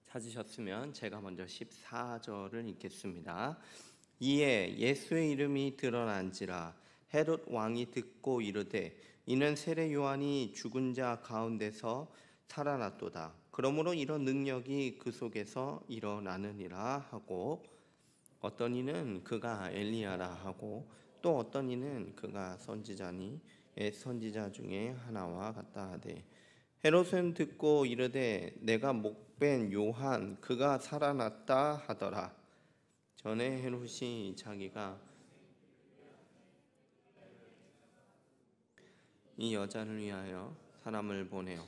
찾으셨으면 제가 먼저 14절을 읽겠습니다. 이에 예수의 이름이 드러난지라 헤롯 왕이 듣고 이르되 이는 세례 요한이 죽은 자 가운데서 살아났도다. 그러므로 이런 능력이 그 속에서 일어나느니라 하고, 어떤 이는 그가 엘리야라 하고 또 어떤 이는 그가 선지자니 선지자 중에 하나와 같다 하되, 헤롯은 듣고 이르되 내가 목벤 요한 그가 살아났다 하더라. 전에 헤롯이 자기가 이 여자를 위하여 사람을 보내어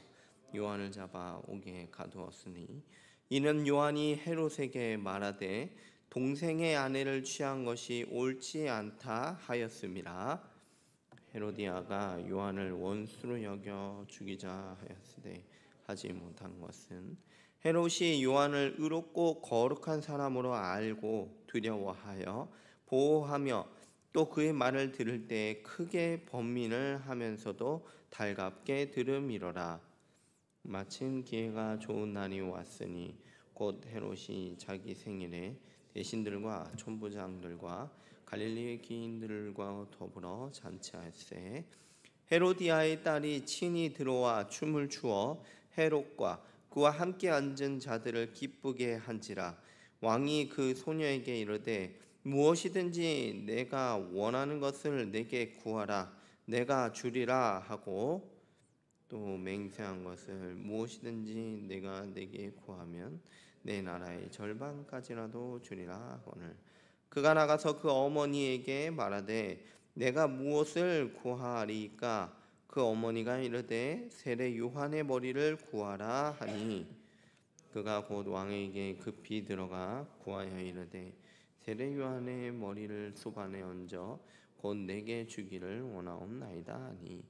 요한을 잡아 옥에 가두었으니, 이는 요한이 헤롯에게 말하되 동생의 아내를 취한 것이 옳지 않다 하였음이라. 헤로디아가 요한을 원수로 여겨 죽이자 하였으되 하지 못한 것은, 헤롯이 요한을 의롭고 거룩한 사람으로 알고 두려워하여 보호하며 또 그의 말을 들을 때 크게 번민을 하면서도 달갑게 들음이로라. 마침 기회가 좋은 날이 왔으니 곧 헤롯이 자기 생일에 대신들과 천부장들과 갈릴리 귀인들과 더불어 잔치할세. 헤로디아의 딸이 친히 들어와 춤을 추어 헤롯과 그와 함께 앉은 자들을 기쁘게 한지라. 왕이 그 소녀에게 이르되 무엇이든지 내가 원하는 것을 내게 구하라, 내가 주리라 하고, 또 맹세한 것을 무엇이든지 내가 내게 구하면 내 나라의 절반까지라도 주리라 하거늘. 그가 나가서 그 어머니에게 말하되 내가 무엇을 구하리까? 그 어머니가 이르되 세례 요한의 머리를 구하라 하니, 그가 곧 왕에게 급히 들어가 구하여 이르되 세례 요한의 머리를 수반에 얹어 곧 내게 주기를 원하옵나이다 하니,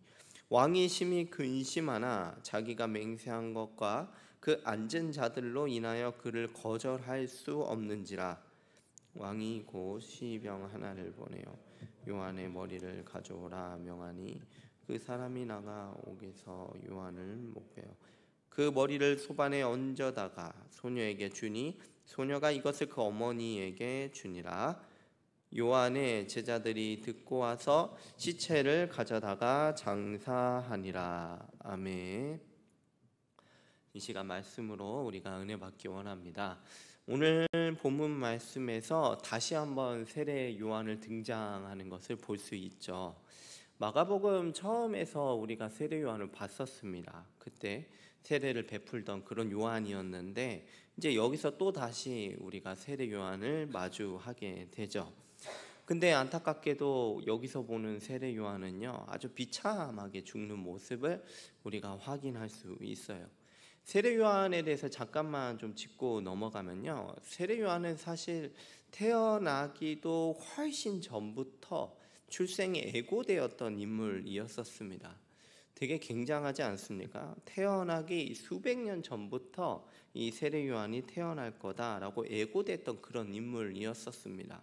왕이 심히 근심하나 자기가 맹세한 것과 그 앉은 자들로 인하여 그를 거절할 수 없는지라. 왕이 곧 시병 하나를 보내어 요한의 머리를 가져오라 명하니, 그 사람이 나가 옥에서 요한을 목베어 그 머리를 소반에 얹어다가 소녀에게 주니, 소녀가 이것을 그 어머니에게 주니라. 요한의 제자들이 듣고 와서 시체를 가져다가 장사하니라. 아멘. 이 시간 말씀으로 우리가 은혜 받기 원합니다. 오늘 본문 말씀에서 다시 한번 세례 요한을 등장하는 것을 볼 수 있죠. 마가복음 처음에서 우리가 세례 요한을 봤었습니다. 그때 세례를 베풀던 그런 요한이었는데, 이제 여기서 또 다시 우리가 세례 요한을 마주하게 되죠. 근데 안타깝게도 여기서 보는 세례 요한은요, 아주 비참하게 죽는 모습을 우리가 확인할 수 있어요. 세례 요한에 대해서 잠깐만 좀 짚고 넘어가면요, 세례 요한은 사실 태어나기도 훨씬 전부터 출생이 예고되었던 인물이었었습니다. 되게 굉장하지 않습니까? 태어나기 수백 년 전부터 이 세례 요한이 태어날 거다라고 예고됐던 그런 인물이었었습니다.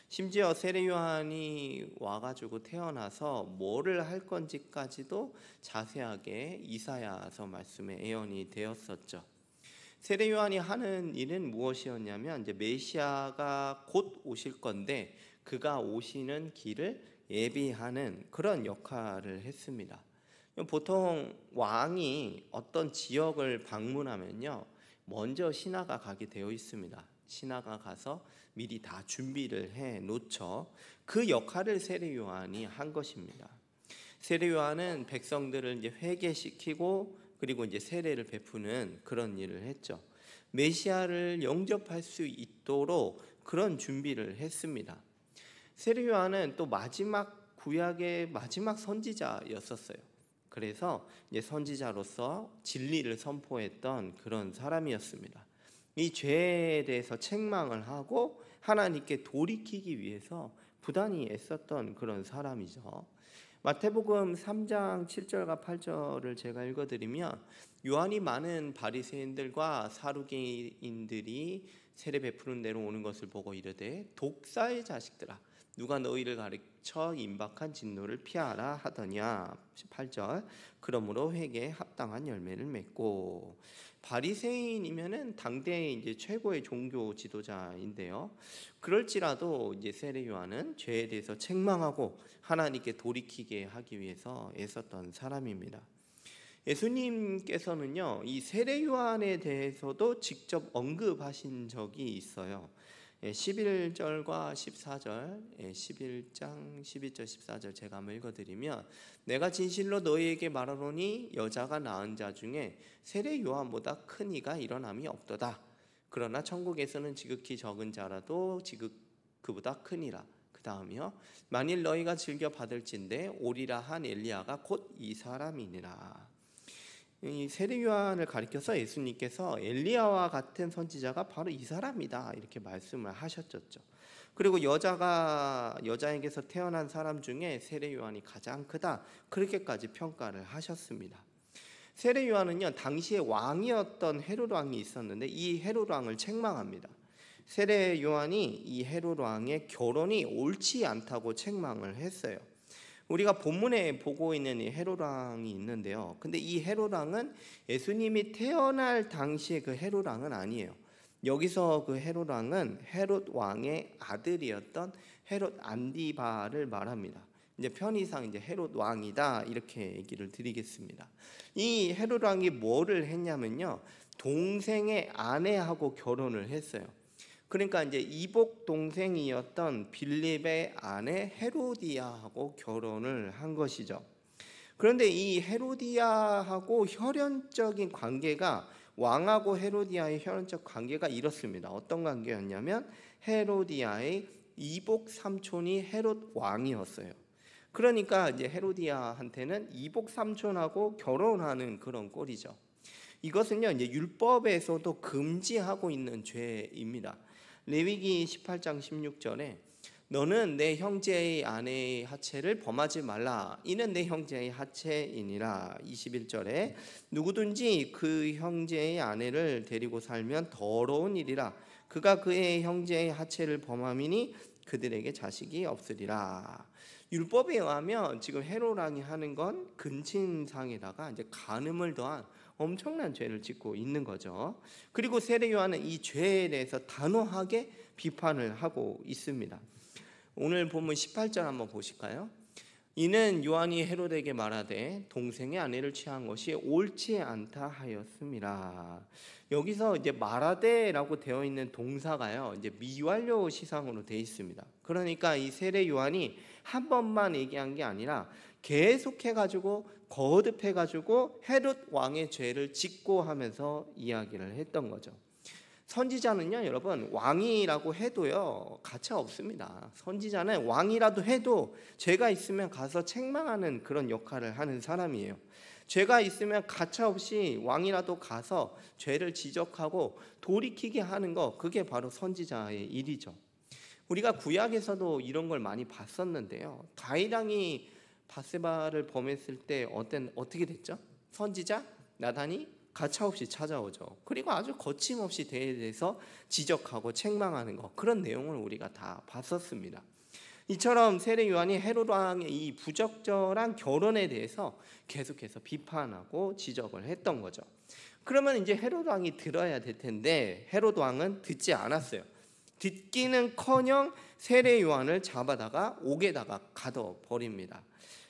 심지어 세례 요한이 와가지고 태어나서 뭐를 할 건지까지도 자세하게 이사야서 말씀에 예언이 되었었죠. 세례 요한이 하는 일은 무엇이었냐면, 이제 메시아가 곧 오실 건데 그가 오시는 길을 예비하는 그런 역할을 했습니다. 보통 왕이 어떤 지역을 방문하면요, 먼저 신하가 가게 되어 있습니다. 신하가 가서 미리 다 준비를 해 놓죠. 그 역할을 세례 요한이 한 것입니다. 세례 요한은 백성들을 이제 회개시키고 그리고 이제 세례를 베푸는 그런 일을 했죠. 메시아를 영접할 수 있도록 그런 준비를 했습니다. 세례 요한은 또 마지막 구약의 마지막 선지자였었어요. 그래서 이제 선지자로서 진리를 선포했던 그런 사람이었습니다. 이 죄에 대해서 책망을 하고 하나님께 돌이키기 위해서 부단히 애썼던 그런 사람이죠. 마태복음 3장 7절과 8절을 제가 읽어드리면, 요한이 많은 바리새인들과 사두개인들이 세례 베푸는 데로 오는 것을 보고 이르되 독사의 자식들아, 누가 너희를 가르쳐 임박한 진노를 피하라 하더냐. 18절. 그러므로 회개에 합당한 열매를 맺고. 바리새인이면은 당대 이제 최고의 종교 지도자인데요. 그럴지라도 이제 세례 요한은 죄에 대해서 책망하고 하나님께 돌이키게 하기 위해서 애썼던 사람입니다. 예수님께서는요, 이 세례 요한에 대해서도 직접 언급하신 적이 있어요. 11절과 14절, 11장 11절 14절 제가 한번 읽어드리면, 내가 진실로 너희에게 말하노니 여자가 낳은 자 중에 세례 요한보다 큰 이가 일어남이 없도다. 그러나 천국에서는 지극히 적은 자라도 그보다 크니라. 그 다음이요, 만일 너희가 즐겨 받을진대 오리라 한 엘리야가 곧 이 사람이니라. 이 세례 요한을 가리켜서 예수님께서 엘리야와 같은 선지자가 바로 이 사람이다 이렇게 말씀을 하셨죠. 그리고 여자에게서 태어난 사람 중에 세례 요한이 가장 크다 그렇게까지 평가를 하셨습니다. 세례 요한은요, 당시에 왕이었던 헤롯 왕이 있었는데 이 헤롯 왕을 책망합니다. 세례 요한이 이 헤롯 왕의 결혼이 옳지 않다고 책망을 했어요. 우리가 본문에 보고 있는 이 헤롯 왕이 있는데요. 근데 이 헤롯 왕은 예수님이 태어날 당시의 그 헤롯 왕은 아니에요. 여기서 그 헤롯 왕은 헤롯 왕의 아들이었던 헤롯 안디바를 말합니다. 이제 편의상 이제 헤롯 왕이다 이렇게 얘기를 드리겠습니다. 이 헤롯 왕이 뭐를 했냐면요, 동생의 아내하고 결혼을 했어요. 그러니까 이제 이복 동생이었던 빌립의 아내 헤로디아하고 결혼을 한 것이죠. 그런데 이 헤로디아하고 혈연적인 관계가, 왕하고 헤로디아의 혈연적 관계가 이렇습니다. 어떤 관계였냐면 헤로디아의 이복 삼촌이 헤롯 왕이었어요. 그러니까 이제 헤로디아한테는 이복 삼촌하고 결혼하는 그런 꼴이죠. 이것은요, 이제 율법에서도 금지하고 있는 죄입니다. 레위기 18장 16절에 너는 내 형제의 아내의 하체를 범하지 말라. 이는 내 형제의 하체이니라. 21절에 누구든지 그 형제의 아내를 데리고 살면 더러운 일이라. 그가 그의 형제의 하체를 범함이니 그들에게 자식이 없으리라. 율법에 의하면 지금 헤롯 왕이 하는 건 근친상에다가 이제 간음을 더한 엄청난 죄를 짓고 있는 거죠. 그리고 세례 요한은 이 죄에 대해서 단호하게 비판을 하고 있습니다. 오늘 본문 18절 한번 보실까요? 이는 요한이 헤롯에게 말하되 동생의 아내를 취한 것이 옳지 않다 하였습니다. 여기서 이제 말하되라고 되어 있는 동사가요, 이제 미완료 시상으로 되어 있습니다. 그러니까 이 세례 요한이 한 번만 얘기한 게 아니라 계속해가지고 거듭해가지고 헤롯 왕의 죄를 짓고 하면서 이야기를 했던 거죠. 선지자는요, 여러분, 왕이라고 해도요 가차 없습니다. 선지자는 왕이라도 해도 죄가 있으면 가서 책망하는 그런 역할을 하는 사람이에요. 죄가 있으면 가차 없이 왕이라도 가서 죄를 지적하고 돌이키게 하는 거, 그게 바로 선지자의 일이죠. 우리가 구약에서도 이런 걸 많이 봤었는데요. 다윗 왕이 바세바를 범했을 때 어떻게 됐죠? 선지자 나단이 가차없이 찾아오죠. 그리고 아주 거침없이 대해서 지적하고 책망하는 것, 그런 내용을 우리가 다 봤었습니다. 이처럼 세례 요한이 헤롯 왕의 이 부적절한 결혼에 대해서 계속해서 비판하고 지적을 했던 거죠. 그러면 이제 헤롯 왕이 들어야 될 텐데 헤롯 왕은 듣지 않았어요. 듣기는커녕 세례 요한을 잡아다가 옥에다가 가둬버립니다.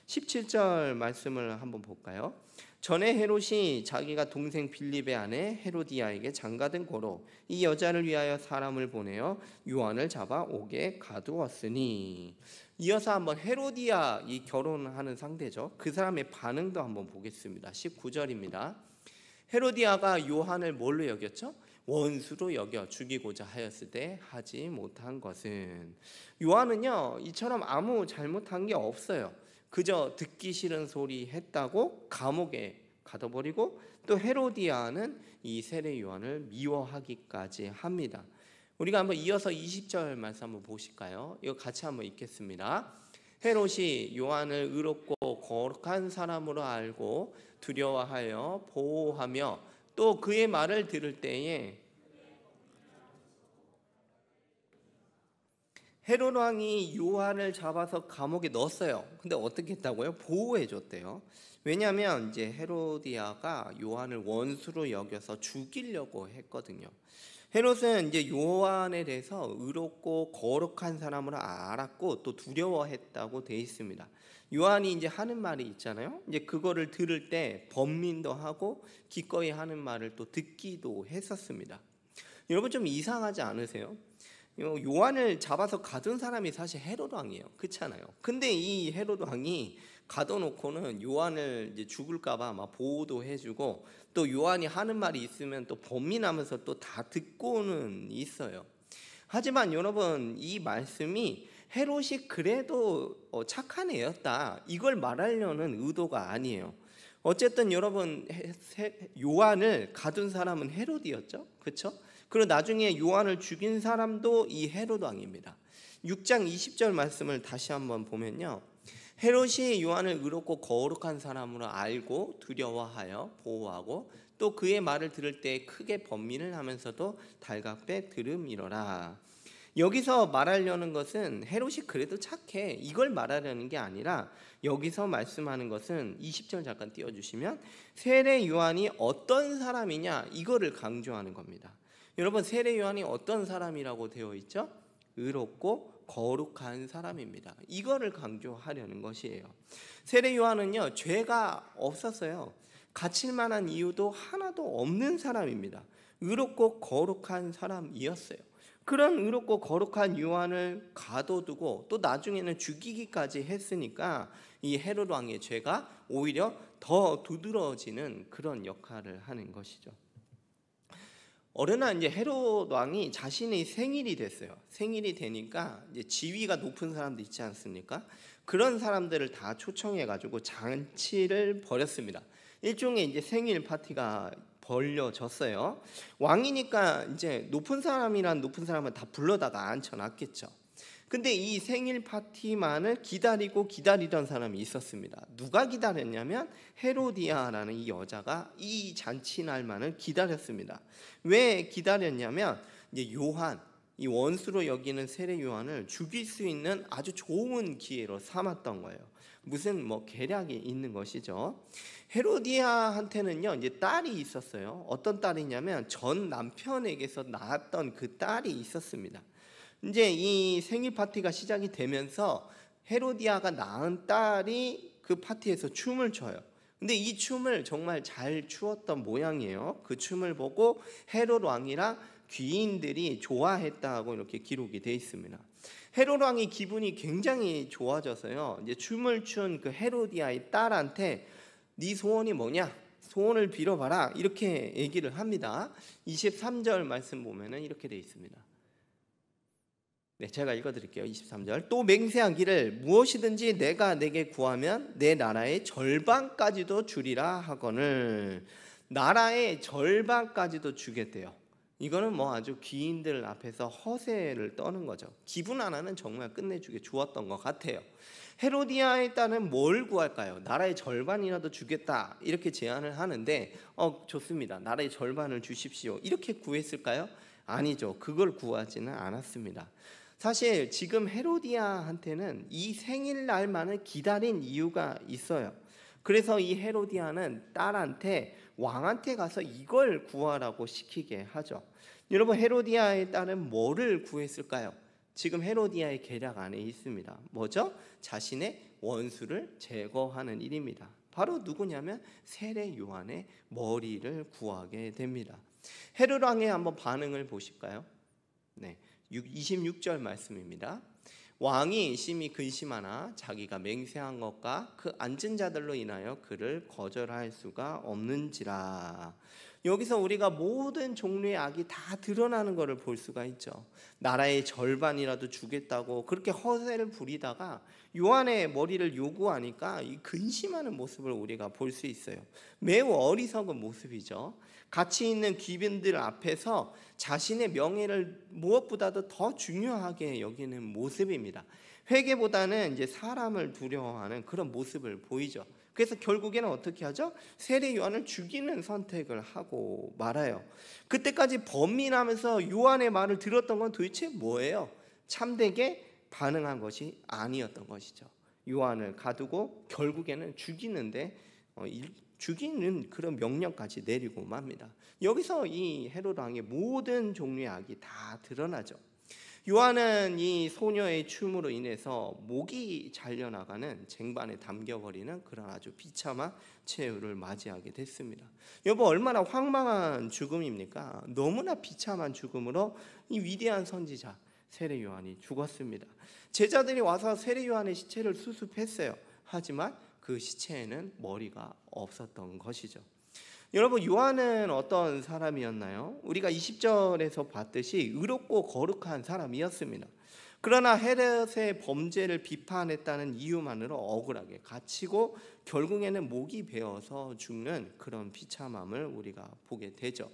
17절 말씀을 한번 볼까요? 전에 헤롯이 자기가 동생 빌립의 아내 헤로디아에게 장가든 고로 이 여자를 위하여 사람을 보내어 요한을 잡아 옥에 가두었으니. 이어서 한번 헤로디아, 이 결혼하는 상대죠, 그 사람의 반응도 한번 보겠습니다. 19절입니다. 헤로디아가 요한을 뭘로 여겼죠? 원수로 여겨 죽이고자 하였을 때 하지 못한 것은. 요한은요, 이처럼 아무 잘못한 게 없어요. 그저 듣기 싫은 소리 했다고 감옥에 가둬버리고, 또 헤로디아는 이 세례 요한을 미워하기까지 합니다. 우리가 한번 이어서 20절 말씀 한번 보실까요? 이거 같이 한번 읽겠습니다. 헤롯이 요한을 의롭고 거룩한 사람으로 알고 두려워하여 보호하며 또 그의 말을 들을 때에 헤롯 왕이 요한을 잡아서 감옥에 넣었어요. 근데 어떻게 했다고요? 보호해 줬대요. 왜냐하면 이제 헤로디아가 요한을 원수로 여겨서 죽이려고 했거든요. 헤롯은 이제 요한에 대해서 의롭고 거룩한 사람으로 알았고 또 두려워했다고 돼 있습니다. 요한이 이제 하는 말이 있잖아요. 이제 그거를 들을 때 번민도 하고 기꺼이 하는 말을 또 듣기도 했었습니다. 여러분 좀 이상하지 않으세요? 요한을 잡아서 가둔 사람이 사실 헤롯 왕이에요. 그렇잖아요. 근데 이 헤롯 왕이 가둬놓고는 요한을 이제 죽을까봐 막 보호도 해주고 또 요한이 하는 말이 있으면 또 번민하면서 또 다 듣고는 있어요. 하지만 여러분 이 말씀이 헤롯이 그래도 착한 애였다 이걸 말하려는 의도가 아니에요. 어쨌든 여러분 요한을 가둔 사람은 헤롯이었죠. 그렇죠? 그리고 나중에 요한을 죽인 사람도 이 헤롯 왕입니다. 6장 20절 말씀을 다시 한번 보면요. 헤롯이 요한을 의롭고 거룩한 사람으로 알고 두려워하여 보호하고 또 그의 말을 들을 때 크게 번민을 하면서도 달갑게 들음이러라. 여기서 말하려는 것은 헤롯이 그래도 착해 이걸 말하려는 게 아니라 여기서 말씀하는 것은 20절 잠깐 띄워주시면 세례 요한이 어떤 사람이냐 이거를 강조하는 겁니다. 여러분 세례 요한이 어떤 사람이라고 되어 있죠? 의롭고 거룩한 사람입니다. 이거를 강조하려는 것이에요. 세례 요한은요 죄가 없었어요. 갇힐 만한 이유도 하나도 없는 사람입니다. 의롭고 거룩한 사람이었어요. 그런 의롭고 거룩한 요한을 가둬두고 또 나중에는 죽이기까지 했으니까 이 헤롯 왕의 죄가 오히려 더 두드러지는 그런 역할을 하는 것이죠. 어느 날 이제 헤롯 왕이 자신의 생일이 됐어요. 생일이 되니까 이제 지위가 높은 사람도 있지 않습니까? 그런 사람들을 다 초청해 가지고 잔치를 벌였습니다. 일종의 이제 생일 파티가 벌려졌어요. 왕이니까 이제 높은 사람은 다 불러다가 앉혀놨겠죠. 근데 이 생일 파티만을 기다리던 사람이 있었습니다. 누가 기다렸냐면 헤로디아라는 이 여자가 이 잔치날만을 기다렸습니다. 왜 기다렸냐면 이제 요한, 이 원수로 여기는 세례 요한을 죽일 수 있는 아주 좋은 기회로 삼았던 거예요. 무슨 뭐 계략이 있는 것이죠. 헤로디아한테는요 이제 딸이 있었어요. 어떤 딸이냐면 전 남편에게서 낳았던 그 딸이 있었습니다. 이제 이 생일 파티가 시작이 되면서 헤로디아가 낳은 딸이 그 파티에서 춤을 춰요. 근데 이 춤을 정말 잘 추었던 모양이에요. 그 춤을 보고 헤롯 왕이랑 귀인들이 좋아했다고 이렇게 기록이 되어 있습니다. 헤롯 왕이 기분이 굉장히 좋아져서요. 이제 춤을 춘 그 헤로디아의 딸한테 네 소원이 뭐냐? 소원을 빌어봐라. 이렇게 얘기를 합니다. 23절 말씀 보면은 이렇게 되어 있습니다. 네, 제가 읽어드릴게요. 23절. 또 맹세하기를 무엇이든지 내가 내게 구하면 내 나라의 절반까지도 주리라 하거늘. 나라의 절반까지도 주겠대요. 이거는 뭐 아주 귀인들 앞에서 허세를 떠는 거죠. 기분 하나는 정말 끝내주게 주었던 것 같아요. 헤로디아의 딸은 뭘 구할까요? 나라의 절반이라도 주겠다 이렇게 제안을 하는데 좋습니다. 나라의 절반을 주십시오. 이렇게 구했을까요? 아니죠. 그걸 구하지는 않았습니다. 사실 지금 헤로디아한테는 이 생일날만을 기다린 이유가 있어요. 그래서 이 헤로디아는 딸한테 왕한테 가서 이걸 구하라고 시키게 하죠. 여러분 헤로디아의 딸은 뭐를 구했을까요? 지금 헤로디아의 계략 안에 있습니다. 뭐죠? 자신의 원수를 제거하는 일입니다. 바로 누구냐면 세례 요한의 머리를 구하게 됩니다. 헤롯 왕의 한번 반응을 보실까요? 네, 26절 말씀입니다. 왕이 심히 근심하나 자기가 맹세한 것과 그 앉은 자들로 인하여 그를 거절할 수가 없는지라. 여기서 우리가 모든 종류의 악이 다 드러나는 것을 볼 수가 있죠. 나라의 절반이라도 주겠다고 그렇게 허세를 부리다가 요한의 머리를 요구하니까 이 근심하는 모습을 우리가 볼 수 있어요. 매우 어리석은 모습이죠. 같이 있는 귀빈들 앞에서 자신의 명예를 무엇보다도 더 중요하게 여기는 모습입니다. 회개보다는 이제 사람을 두려워하는 그런 모습을 보이죠. 그래서 결국에는 어떻게 하죠? 세례 요한을 죽이는 선택을 하고 말아요. 그때까지 번민하면서 요한의 말을 들었던 건 도대체 뭐예요? 참되게 반응한 것이 아니었던 것이죠. 요한을 가두고 결국에는 죽이는데 죽이는 그런 명령까지 내리고 맙니다. 여기서 이 헤롯 왕의 모든 종류의 악이 다 드러나죠. 요한은 이 소녀의 춤으로 인해서 목이 잘려나가는 쟁반에 담겨버리는 그런 아주 비참한 최후를 맞이하게 됐습니다. 여보, 얼마나 황망한 죽음입니까? 너무나 비참한 죽음으로 이 위대한 선지자 세례 요한이 죽었습니다. 제자들이 와서 세례 요한의 시체를 수습했어요. 하지만 그 시체에는 머리가 없었던 것이죠. 여러분, 요한은 어떤 사람이었나요? 우리가 20절에서 봤듯이 의롭고 거룩한 사람이었습니다. 그러나 헤롯의 범죄를 비판했다는 이유만으로 억울하게 갇히고 결국에는 목이 베어서 죽는 그런 비참함을 우리가 보게 되죠.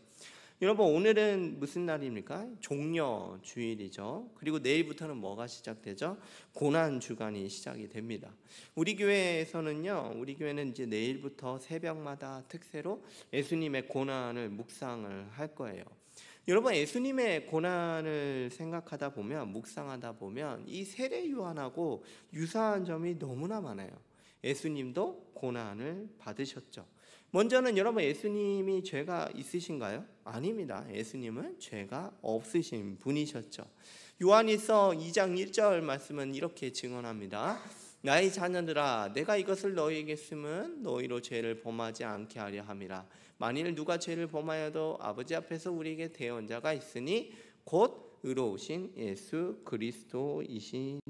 여러분, 오늘은 무슨 날입니까? 종려 주일이죠. 그리고 내일부터는 뭐가 시작되죠? 고난 주간이 시작이 됩니다. 우리 교회는 이제 내일부터 새벽마다 특세로 예수님의 고난을 묵상을 할 거예요. 여러분, 예수님의 고난을 생각하다 보면, 묵상하다 보면 이 세례 요한하고 유사한 점이 너무나 많아요. 예수님도 고난을 받으셨죠. 먼저는 여러분, 예수님이 죄가 있으신가요? 아닙니다. 예수님은 죄가 없으신 분이셨죠. 요한일서 2장 1절 말씀은 이렇게 증언합니다. 나의 자녀들아, 내가 이것을 너희에게 쓰면 너희로 죄를 범하지 않게 하려 함이라. 만일 누가 죄를 범하여도 아버지 앞에서 우리에게 대언자가 있으니 곧 의로우신 예수 그리스도이시니라.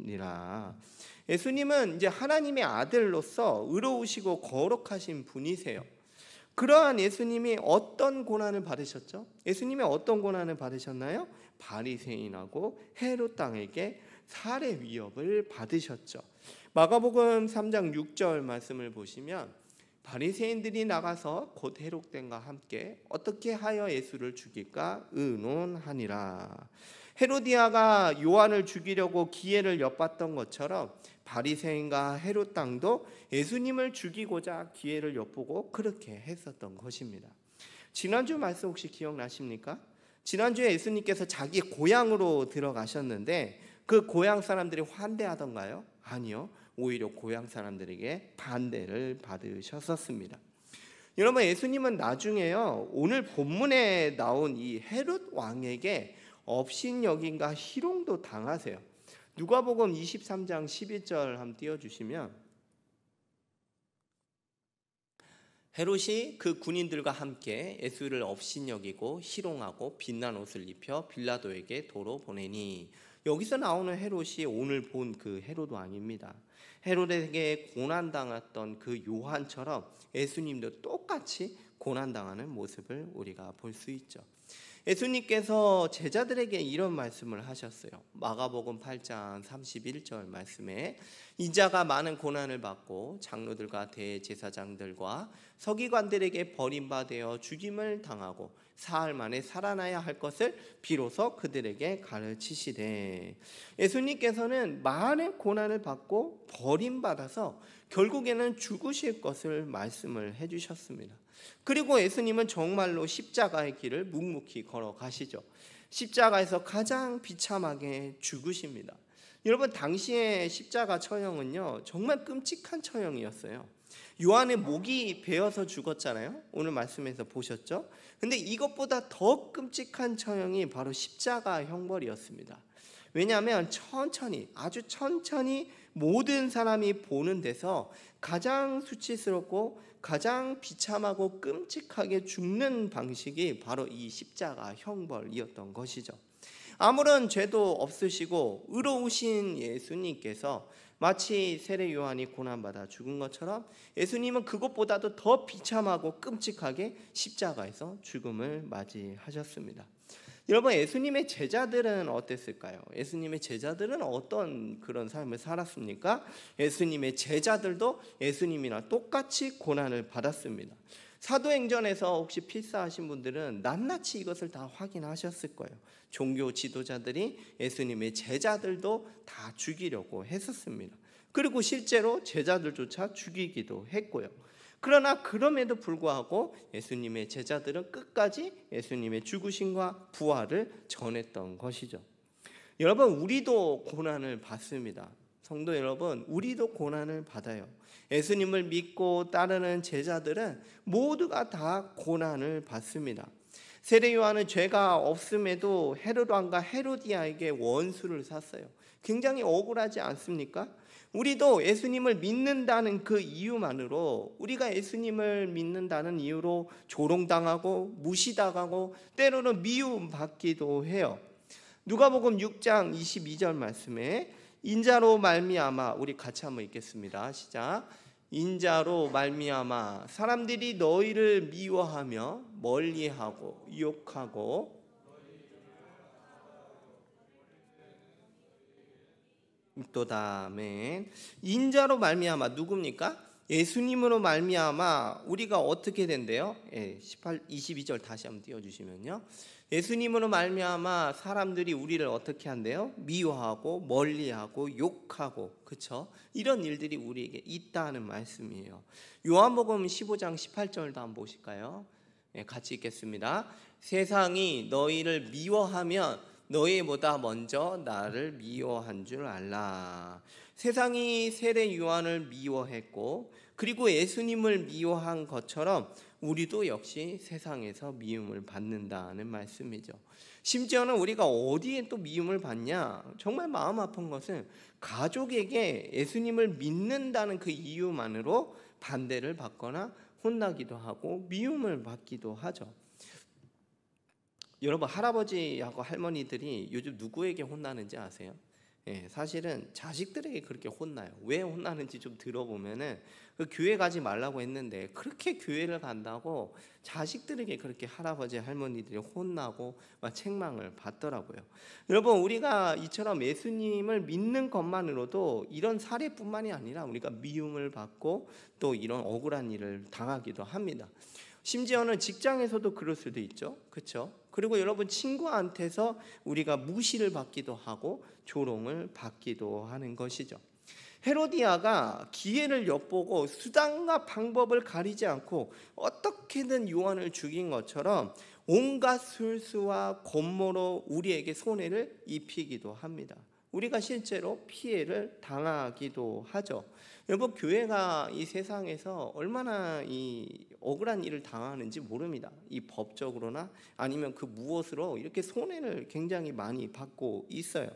예수님은 이제 하나님의 아들로서 의로우시고 거룩하신 분이세요. 그러한 예수님이 어떤 고난을 받으셨죠? 예수님이 어떤 고난을 받으셨나요? 바리새인하고 헤롯 왕에게 살해 위협을 받으셨죠. 마가복음 3장 6절 말씀을 보시면 바리새인들이 나가서 곧 헤롯 왕과 함께 어떻게 하여 예수를 죽일까 의논하니라. 헤로디아가 요한을 죽이려고 기회를 엿봤던 것처럼 바리새인과 헤롯 왕도 예수님을 죽이고자 기회를 엿보고 그렇게 했었던 것입니다. 지난주 말씀 혹시 기억나십니까? 지난주에 예수님께서 자기 고향으로 들어가셨는데 그 고향 사람들이 환대하던가요? 아니요. 오히려 고향 사람들에게 반대를 받으셨었습니다. 여러분, 예수님은 나중에요, 오늘 본문에 나온 이 헤롯 왕에게 업신여김과 희롱도 당하세요. 누가복음 23장 11절 한번 띄워주시면, 헤롯이 그 군인들과 함께 예수를 업신여기고 희롱하고 빛난 옷을 입혀 빌라도에게 도로 보내니, 여기서 나오는 헤롯이 오늘 본 그 헤롯 왕입니다. 헤롯에게 고난당했던 그 요한처럼 예수님도 똑같이 고난당하는 모습을 우리가 볼 수 있죠. 예수님께서 제자들에게 이런 말씀을 하셨어요. 마가복음 8장 31절 말씀에 이자가 많은 고난을 받고 장로들과 대제사장들과 서기관들에게 버림받아 죽임을 당하고 사흘 만에 살아나야 할 것을 비로소 그들에게 가르치시되, 예수님께서는 많은 고난을 받고 버림받아서 결국에는 죽으실 것을 말씀을 해주셨습니다. 그리고 예수님은 정말로 십자가의 길을 묵묵히 걸어가시죠. 십자가에서 가장 비참하게 죽으십니다. 여러분, 당시의 십자가 처형은요, 정말 끔찍한 처형이었어요. 요한의 목이 베어서 죽었잖아요. 오늘 말씀에서 보셨죠? 근데 이것보다 더 끔찍한 처형이 바로 십자가 형벌이었습니다. 왜냐하면 아주 천천히 모든 사람이 보는 데서 가장 수치스럽고 가장 비참하고 끔찍하게 죽는 방식이 바로 이 십자가 형벌이었던 것이죠. 아무런 죄도 없으시고 의로우신 예수님께서 마치 세례 요한이 고난받아 죽은 것처럼 예수님은 그것보다도 더 비참하고 끔찍하게 십자가에서 죽음을 맞이하셨습니다. 여러분, 예수님의 제자들은 어땠을까요? 예수님의 제자들은 어떤 그런 삶을 살았습니까? 예수님의 제자들도 예수님이랑 똑같이 고난을 받았습니다. 사도행전에서 혹시 필사하신 분들은 낱낱이 이것을 다 확인하셨을 거예요. 종교 지도자들이 예수님의 제자들도 다 죽이려고 했었습니다. 그리고 실제로 제자들조차 죽이기도 했고요. 그러나 그럼에도 불구하고 예수님의 제자들은 끝까지 예수님의 죽으심과 부활을 전했던 것이죠. 여러분, 우리도 고난을 받습니다. 성도 여러분, 우리도 고난을 받아요. 예수님을 믿고 따르는 제자들은 모두가 다 고난을 받습니다. 세례 요한은 죄가 없음에도 헤롯 왕과 헤로디아에게 원수를 샀어요. 굉장히 억울하지 않습니까? 우리도 예수님을 믿는다는 그 이유만으로, 우리가 예수님을 믿는다는 이유로 조롱당하고 무시당하고 때로는 미움받기도 해요. 누가복음 6장 22절 말씀에 인자로 말미암아, 우리 같이 한번 읽겠습니다. 시작. 인자로 말미암아 사람들이 너희를 미워하며 멀리하고 욕하고, 또 다음에 인자로 말미암아 누굽니까? 예수님으로 말미암아 우리가 어떻게 된대요? 22절 다시 한번 띄워주시면요. 예수님으로 말미암아 사람들이 우리를 어떻게 한대요? 미워하고 멀리하고 욕하고, 그렇죠? 이런 일들이 우리에게 있다는 말씀이에요. 요한복음 15장 18절도 한번 보실까요? 같이 읽겠습니다. 세상이 너희를 미워하면 너희보다 먼저 나를 미워한 줄 알라. 세상이 세례 요한을 미워했고 그리고 예수님을 미워한 것처럼 우리도 역시 세상에서 미움을 받는다는 말씀이죠. 심지어는 우리가 어디에 또 미움을 받냐? 정말 마음 아픈 것은 가족에게 예수님을 믿는다는 그 이유만으로 반대를 받거나 혼나기도 하고 미움을 받기도 하죠. 여러분, 할아버지하고 할머니들이 요즘 누구에게 혼나는지 아세요? 사실은 자식들에게 그렇게 혼나요. 왜 혼나는지 좀 들어보면은 그 교회 가지 말라고 했는데 그렇게 교회를 간다고 자식들에게 그렇게 할아버지 할머니들이 혼나고 막 책망을 받더라고요. 여러분, 우리가 이처럼 예수님을 믿는 것만으로도 이런 사례뿐만이 아니라 우리가 미움을 받고 또 이런 억울한 일을 당하기도 합니다. 심지어는 직장에서도 그럴 수도 있죠. 그렇죠? 그리고 여러분, 친구한테서 우리가 무시를 받기도 하고 조롱을 받기도 하는 것이죠. 헤로디아가 기회를 엿보고 수단과 방법을 가리지 않고 어떻게든 요한을 죽인 것처럼 온갖 술수와 권모로 우리에게 손해를 입히기도 합니다. 우리가 실제로 피해를 당하기도 하죠. 여러분, 교회가 이 세상에서 얼마나 이 억울한 일을 당하는지 모릅니다. 이 법적으로나 아니면 그 무엇으로 이렇게 손해를 굉장히 많이 받고 있어요.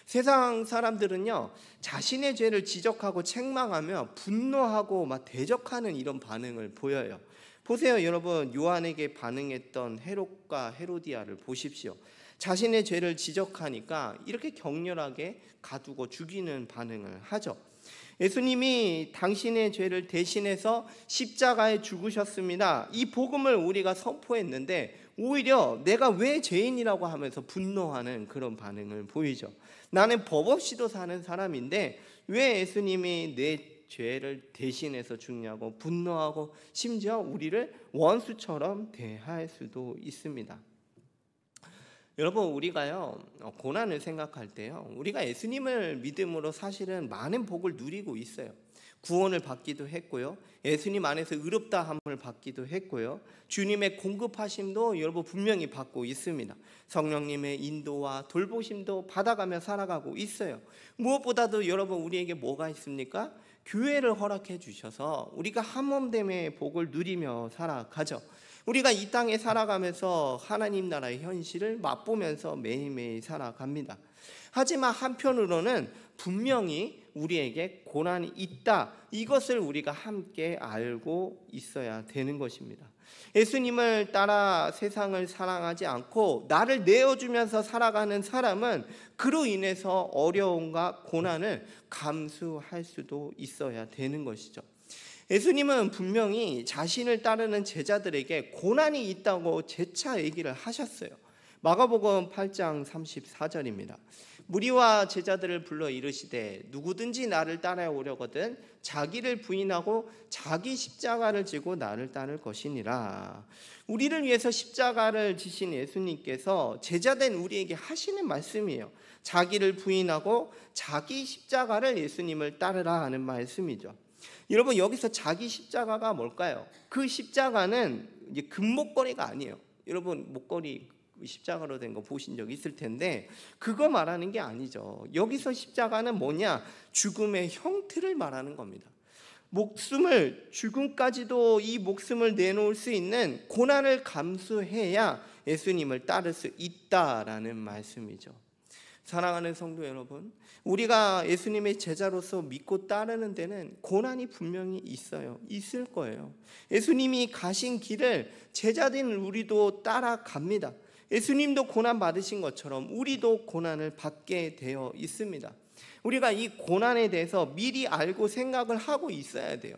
세상 사람들은요, 자신의 죄를 지적하고 책망하며 분노하고 막 대적하는 이런 반응을 보여요. 보세요, 여러분, 요한에게 반응했던 헤롯과 헤로디아를 보십시오. 자신의 죄를 지적하니까 이렇게 격렬하게 가두고 죽이는 반응을 하죠. 예수님이 당신의 죄를 대신해서 십자가에 죽으셨습니다. 이 복음을 우리가 선포했는데 오히려 내가 왜 죄인이라고 하면서 분노하는 그런 반응을 보이죠. 나는 법 없이도 사는 사람인데 왜 예수님이 내 죄를 대신해서 죽냐고 분노하고 심지어 우리를 원수처럼 대할 수도 있습니다. 여러분, 우리가요 고난을 생각할 때요, 우리가 예수님을 믿음으로 사실은 많은 복을 누리고 있어요. 구원을 받기도 했고요, 예수님 안에서 의롭다함을 받기도 했고요, 주님의 공급하심도 여러분 분명히 받고 있습니다. 성령님의 인도와 돌보심도 받아가며 살아가고 있어요. 무엇보다도 여러분, 우리에게 뭐가 있습니까? 교회를 허락해 주셔서 우리가 한몸됨의 복을 누리며 살아가죠. 우리가 이 땅에 살아가면서 하나님 나라의 현실을 맛보면서 매일매일 살아갑니다. 하지만 한편으로는 분명히 우리에게 고난이 있다, 이것을 우리가 함께 알고 있어야 되는 것입니다. 예수님을 따라 세상을 사랑하지 않고 나를 내어주면서 살아가는 사람은 그로 인해서 어려움과 고난을 감수할 수도 있어야 되는 것이죠. 예수님은 분명히 자신을 따르는 제자들에게 고난이 있다고 재차 얘기를 하셨어요. 마가복음 8장 34절입니다. 무리와 제자들을 불러 이르시되 누구든지 나를 따라오려거든 자기를 부인하고 자기 십자가를 지고 나를 따를 것이니라. 우리를 위해서 십자가를 지신 예수님께서 제자된 우리에게 하시는 말씀이에요. 자기를 부인하고 자기 십자가를 예수님을 따르라 하는 말씀이죠. 여러분, 여기서 자기 십자가가 뭘까요? 그 십자가는 이제 금목걸이가 아니에요. 여러분, 목걸이 십자가로 된 거 보신 적 있을 텐데 그거 말하는 게 아니죠. 여기서 십자가는 뭐냐? 죽음의 형태를 말하는 겁니다. 목숨을 죽음까지도 이 목숨을 내놓을 수 있는 고난을 감수해야 예수님을 따를 수 있다라는 말씀이죠. 사랑하는 성도 여러분, 우리가 예수님의 제자로서 믿고 따르는 데는 고난이 분명히 있을 거예요. 예수님이 가신 길을 제자된 우리도 따라갑니다. 예수님도 고난 받으신 것처럼 우리도 고난을 받게 되어 있습니다. 우리가 이 고난에 대해서 미리 알고 생각을 하고 있어야 돼요.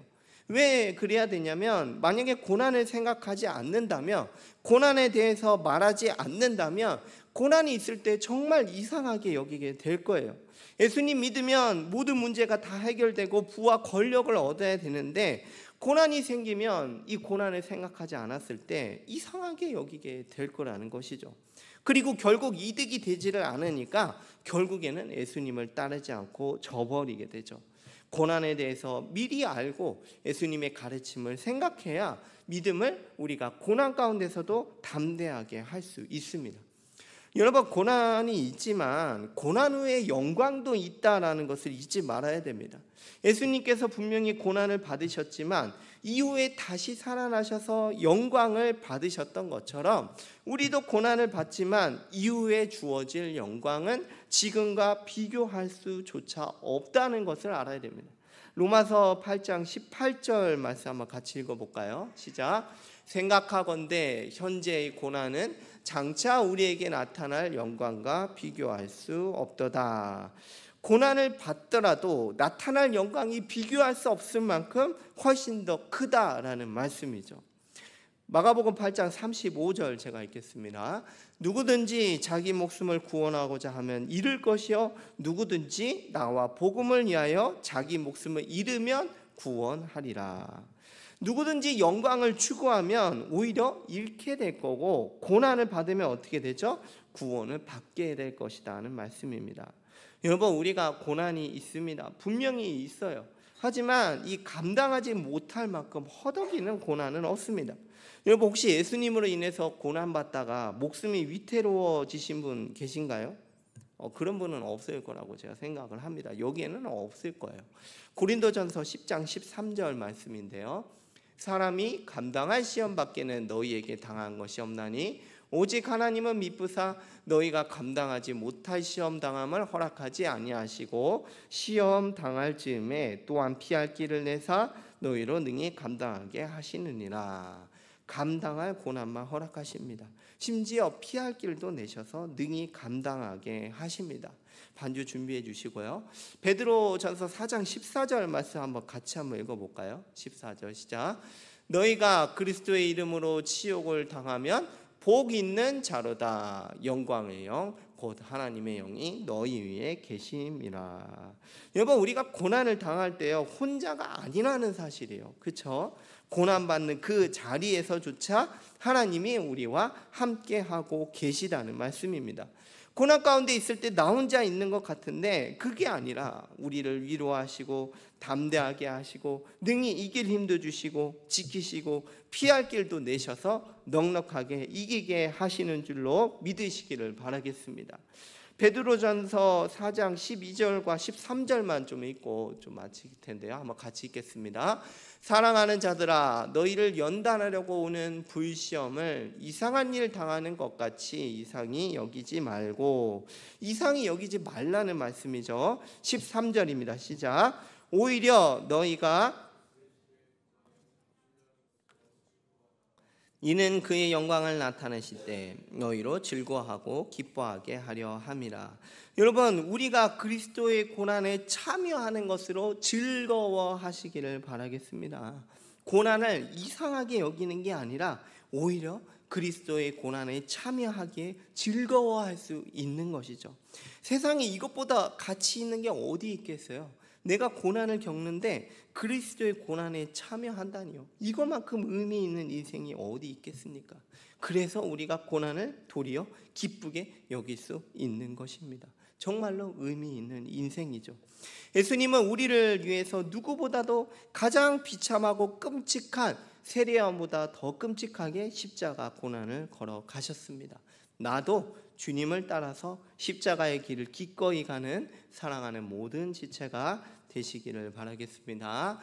왜 그래야 되냐면 만약에 고난을 생각하지 않는다면, 고난에 대해서 말하지 않는다면 고난이 있을 때 정말 이상하게 여기게 될 거예요. 예수님 믿으면 모든 문제가 다 해결되고 부와 권력을 얻어야 되는데 고난이 생기면 이 고난을 생각하지 않았을 때 이상하게 여기게 될 거라는 것이죠. 그리고 결국 이득이 되지를 않으니까 결국에는 예수님을 따르지 않고 져버리게 되죠. 고난에 대해서 미리 알고 예수님의 가르침을 생각해야 믿음을 우리가 고난 가운데서도 담대하게 할 수 있습니다. 여러분, 고난이 있지만 고난 후에 영광도 있다라는 것을 잊지 말아야 됩니다. 예수님께서 분명히 고난을 받으셨지만 이후에 다시 살아나셔서 영광을 받으셨던 것처럼 우리도 고난을 받지만 이후에 주어질 영광은 지금과 비교할 수조차 없다는 것을 알아야 됩니다. 로마서 8장 18절 말씀 한번 같이 읽어볼까요? 시작. 생각하건대 현재의 고난은 장차 우리에게 나타날 영광과 비교할 수 없도다. 고난을 받더라도 나타날 영광이 비교할 수 없을 만큼 훨씬 더 크다라는 말씀이죠. 마가복음 8장 35절 제가 읽겠습니다. 누구든지 자기 목숨을 구원하고자 하면 잃을 것이요 누구든지 나와 복음을 위하여 자기 목숨을 잃으면 구원하리라. 누구든지 영광을 추구하면 오히려 잃게 될 거고 고난을 받으면 어떻게 되죠? 구원을 받게 될 것이라는 말씀입니다. 여러분, 우리가 고난이 있습니다. 분명히 있어요. 하지만 이 감당하지 못할 만큼 허덕이는 고난은 없습니다. 여러분, 혹시 예수님으로 인해서 고난받다가 목숨이 위태로워지신 분 계신가요? 그런 분은 없을 거라고 제가 생각을 합니다. 여기에는 없을 거예요. 고린도전서 10장 13절 말씀인데요. 사람이 감당할 시험 밖에는 너희에게 당한 것이 없나니 오직 하나님은 미쁘사 너희가 감당하지 못할 시험 당함을 허락하지 아니하시고 시험 당할 즈음에 또한 피할 길을 내사 너희로 능히 감당하게 하시느니라. 감당할 고난만 허락하십니다. 심지어 피할 길도 내셔서 능히 감당하게 하십니다. 반주 준비해 주시고요. 베드로전서 4장 14절 말씀 한번 같이 한번 읽어볼까요? 14절 시작. 너희가 그리스도의 이름으로 치욕을 당하면 복 있는 자로다. 영광의 영 곧 하나님의 영이 너희 위에 계심이라. 여러분, 우리가 고난을 당할 때요 혼자가 아니라는 사실이에요. 그렇죠? 고난받는 그 자리에서조차 하나님이 우리와 함께하고 계시다는 말씀입니다. 고난 가운데 있을 때 나 혼자 있는 것 같은데 그게 아니라 우리를 위로하시고 담대하게 하시고 능히 이길 힘도 주시고 지키시고 피할 길도 내셔서 넉넉하게 이기게 하시는 줄로 믿으시기를 바라겠습니다. 베드로전서 4장 12절과 13절만 좀 읽고 좀 마칠 텐데요. 한번 같이 읽겠습니다. 사랑하는 자들아, 너희를 연단하려고 오는 불시험을 이상한 일 당하는 것 같이 이상히 여기지 말고, 이상히 여기지 말라는 말씀이죠. 13절입니다. 시작. 오히려 너희가 이는 그의 영광을 나타내실 때 너희로 즐거워하고 기뻐하게 하려 함이라. 여러분, 우리가 그리스도의 고난에 참여하는 것으로 즐거워하시기를 바라겠습니다. 고난을 이상하게 여기는 게 아니라 오히려 그리스도의 고난에 참여하기에 즐거워할 수 있는 것이죠. 세상에 이것보다 가치 있는 게 어디 있겠어요? 내가 고난을 겪는데 그리스도의 고난에 참여한다니요. 이것만큼 의미 있는 인생이 어디 있겠습니까? 그래서 우리가 고난을 도리어 기쁘게 여길 수 있는 것입니다. 정말로 의미 있는 인생이죠. 예수님은 우리를 위해서 누구보다도 가장 비참하고 끔찍한 세례요한보다 더 끔찍하게 십자가 고난을 걸어가셨습니다. 나도 주님을 따라서 십자가의 길을 기꺼이 가는 사랑하는 모든 지체가 되시기를 바라겠습니다.